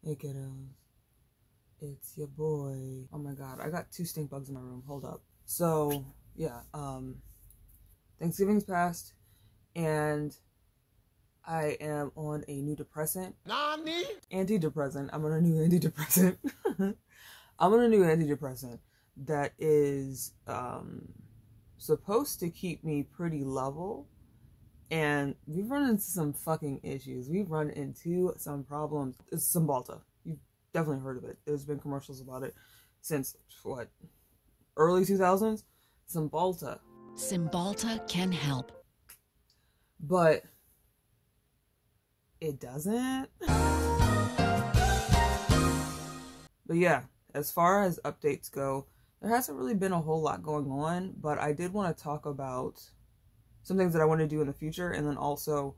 Hey kiddos, it's your boy. Oh my god, I got 2 stink bugs in my room. Hold up. So yeah, Thanksgiving's passed, and I am on a new depressant. Nani? Antidepressant. I'm on a new antidepressant. I'm on a new antidepressant that is supposed to keep me pretty level. And we've run into some fucking issues. We've run into some problems. It's Cymbalta. You've definitely heard of it. There's been commercials about it since, what, early 2000s? Cymbalta. Cymbalta can help. But it doesn't. But yeah, as far as updates go, there hasn't really been a whole lot going on. But I did want to talk about some things that I want to do in the future, and then also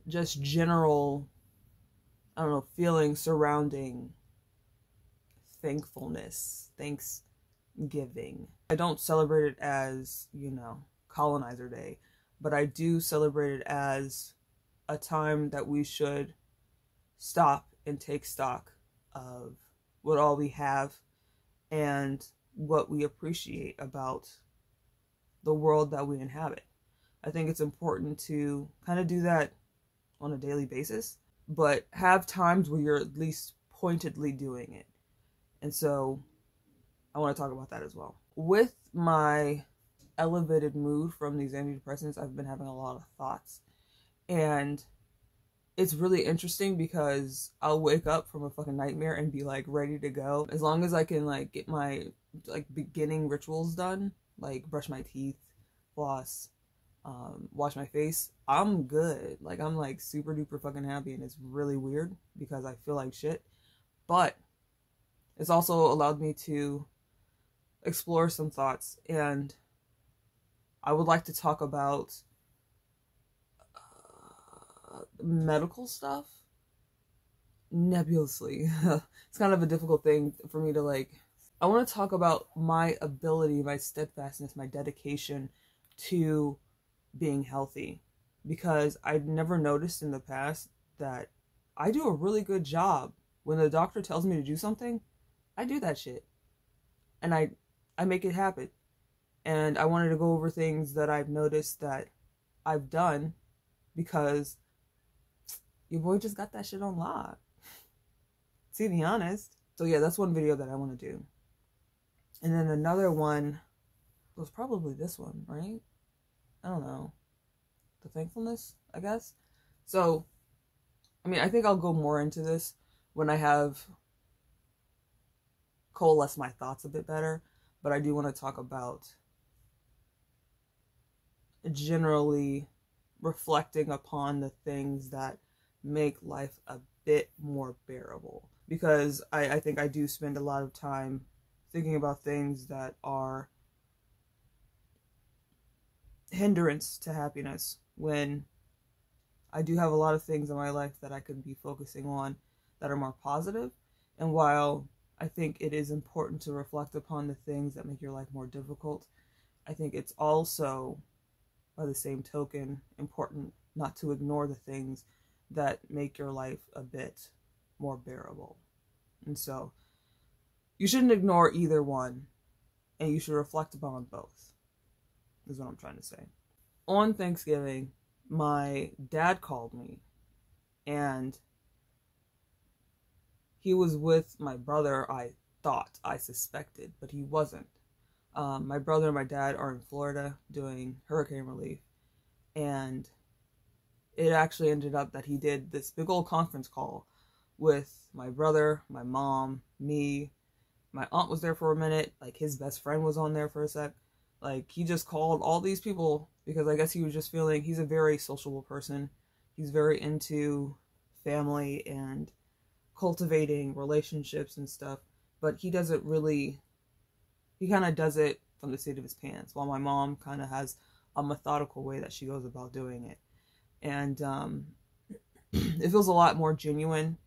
just general, I don't know, feelings surrounding thankfulness, Thanksgiving. I don't celebrate it as, Colonizer Day, but I do celebrate it as a time that we should stop and take stock of what all we have and what we appreciate about the world that we inhabit. I think it's important to kind of do that on a daily basis, but have times where you're at least pointedly doing it. And so I want to talk about that as well. With my elevated mood from these antidepressants, I've been having a lot of thoughts. And it's really interesting because I'll wake up from a fucking nightmare and be like ready to go. As long as I can like get my like beginning rituals done, like brush my teeth, floss, wash my face, I'm good. Like I'm like super duper fucking happy, and it's really weird because I feel like shit. But it's also allowed me to explore some thoughts, and I would like to talk about medical stuff nebulously. It's kind of a difficult thing for me to like. I want to talk about my ability, my steadfastness, my dedication to being healthy, because I'd never noticed in the past that I do a really good job. When the doctor tells me to do something, I do that shit, and I make it happen. And I wanted to go over things that I've noticed that I've done, because your boy just got that shit on lock. To be honest. So yeah, that's one video that I want to do. And then another one was probably this one, right? I don't know. The thankfulness, I guess. So, I mean, I think I'll go more into this when I have coalesced my thoughts a bit better. But I do want to talk about generally reflecting upon the things that make life a bit more bearable. Because I think I do spend a lot of time thinking about things that are hindrance to happiness, when I do have a lot of things in my life that I could be focusing on that are more positive. And while I think it is important to reflect upon the things that make your life more difficult, I think it's also, by the same token, important not to ignore the things that make your life a bit more bearable. And so you shouldn't ignore either one, and you should reflect upon both, is what I'm trying to say. On Thanksgiving, my dad called me, and he was with my brother. I suspected, but he wasn't. My brother and my dad are in Florida doing hurricane relief, and it actually ended up that he did this big old conference call with my brother, my mom, me. My aunt was there for a minute. Like, his best friend was on there for a sec. Like, he just called all these people because I guess he was just feeling, he's a very sociable person. He's very into family and cultivating relationships and stuff. But he doesn't really, he kind of does it from the seat of his pants, while my mom kind of has a methodical way that she goes about doing it. And it feels a lot more genuine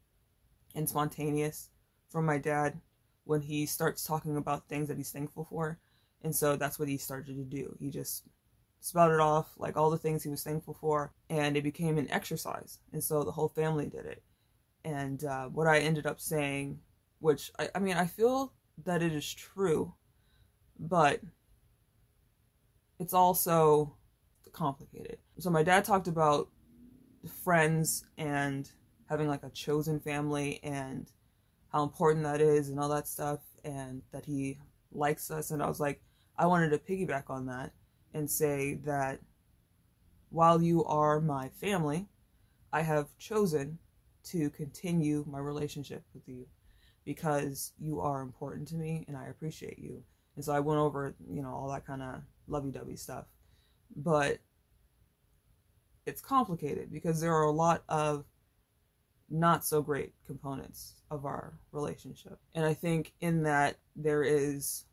and spontaneous from my dad when he starts talking about things that he's thankful for. And so that's what he started to do. He just spouted off like all the things he was thankful for, and it became an exercise. And so the whole family did it. And what I ended up saying, which I mean, I feel that it is true, but it's also complicated. So my dad talked about friends and having like a chosen family and how important that is and all that stuff, and that he likes us. And I was like, I wanted to piggyback on that and say that while you are my family, I have chosen to continue my relationship with you because you are important to me and I appreciate you. And so I went over, all that kind of lovey-dovey stuff. But it's complicated because there are a lot of not so great components of our relationship. And I think in that there is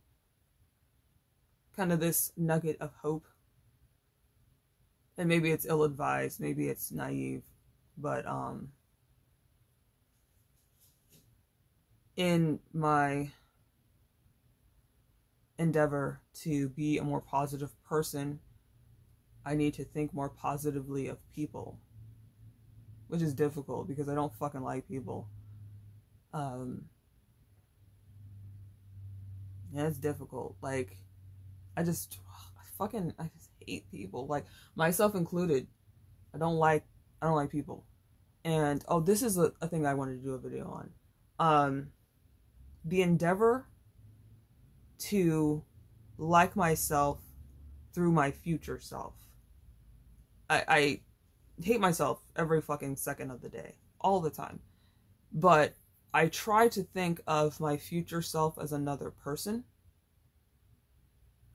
kind of this nugget of hope. And maybe it's ill-advised, maybe it's naive, but in my endeavor to be a more positive person, I need to think more positively of people, which is difficult because I don't fucking like people. Yeah, it's difficult. Like, I just hate people, like myself included. I don't like people. And this is a thing I wanted to do a video on. The endeavor to like myself through my future self. I hate myself every fucking second of the day, all the time. But I try to think of my future self as another person.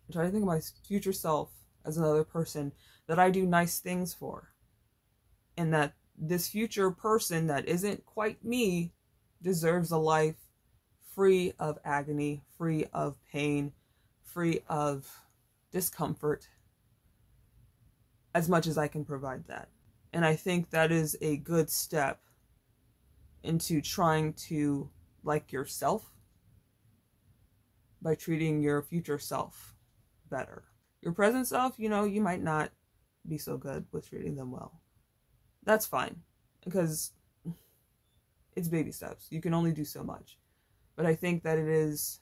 I try to think of my future self as another person that I do nice things for. And that this future person that isn't quite me deserves a life free of agony, free of pain, free of discomfort, as much as I can provide that. And I think that is a good step into trying to like yourself by treating your future self better. Your present self, you might not be so good with treating them well. That's fine, because it's baby steps. You can only do so much. But I think that it is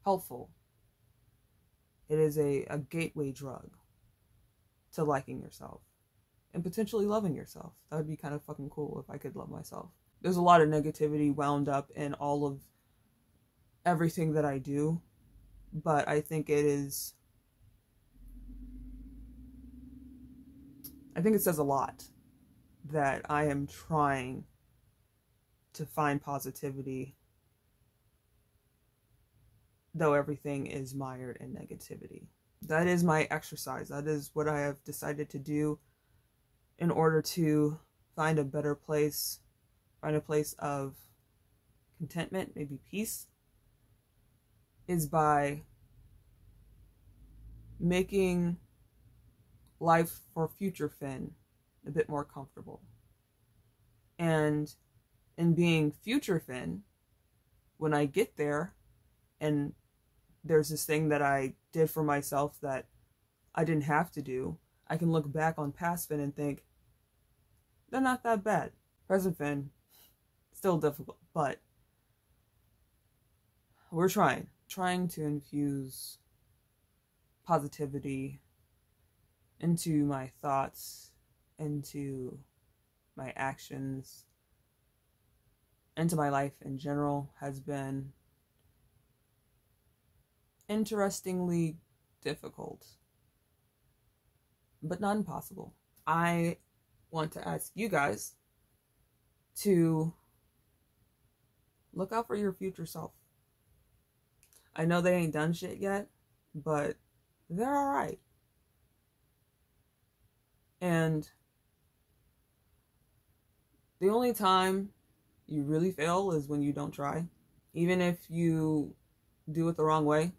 helpful. It is a gateway drug to liking yourself and potentially loving yourself. That would be kind of fucking cool if I could love myself. There's a lot of negativity wound up in all of everything that I do, but I think it says a lot that I am trying to find positivity, though everything is mired in negativity. That is my exercise. That is what I have decided to do in order to find a better place, find a place of contentment, maybe peace, is by making life for future Finn a bit more comfortable. And in being future Finn, when I get there and there's this thing that I did for myself that I didn't have to do, I can look back on past Finn and think, they're not that bad. Present Finn, still difficult, but we're trying to infuse positivity into my thoughts, into my actions, into my life in general has been interestingly difficult, but not impossible. I want to ask you guys to look out for your future self. I know they ain't done shit yet, but they're alright. And the only time you really fail is when you don't try. Even if you do it the wrong way,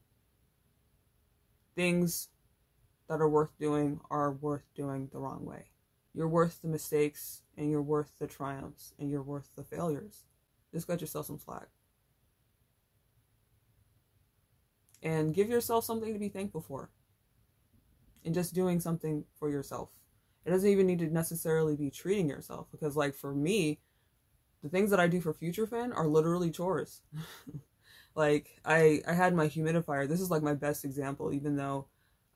things that are worth doing the wrong way. You're worth the mistakes, and you're worth the triumphs, and you're worth the failures. Just cut yourself some slack. And give yourself something to be thankful for. And just doing something for yourself. It doesn't even need to necessarily be treating yourself, because like for me, The things that I do for Future Fin are literally chores. Like, I had my humidifier. This is like my best example, even though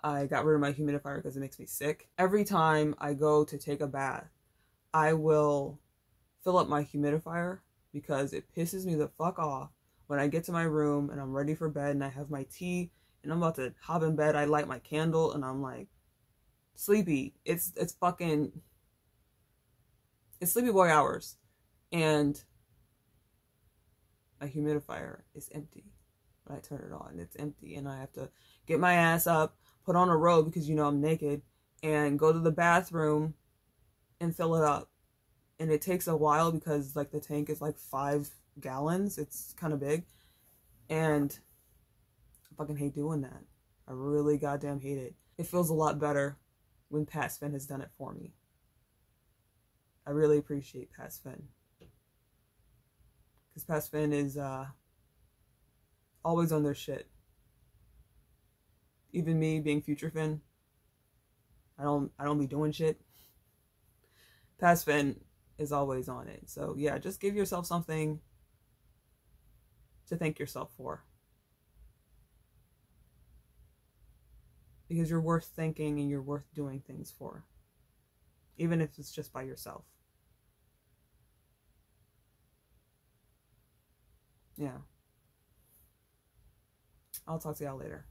I got rid of my humidifier because it makes me sick. Every time I go to take a bath, I will fill up my humidifier because it pisses me the fuck off when I get to my room and I'm ready for bed and I have my tea and I'm about to hop in bed. I light my candle and I'm like sleepy. It's sleepy boy hours, and my humidifier is empty. When I turn it on, it's empty, and I have to get my ass up, put on a robe because I'm naked, and go to the bathroom and fill it up. And it takes a while because like the tank is like 5 gallons. It's kind of big, and I fucking hate doing that. I really goddamn hate it. It feels a lot better when PassFin has done it for me. I really appreciate PassFin, because PassFin is always on their shit. Even me being Future Fin, I don't be doing shit. PassFin is always on it. So yeah, just give yourself something to thank yourself for, because you're worth thanking and you're worth doing things for, even if it's just by yourself. Yeah. I'll talk to y'all later.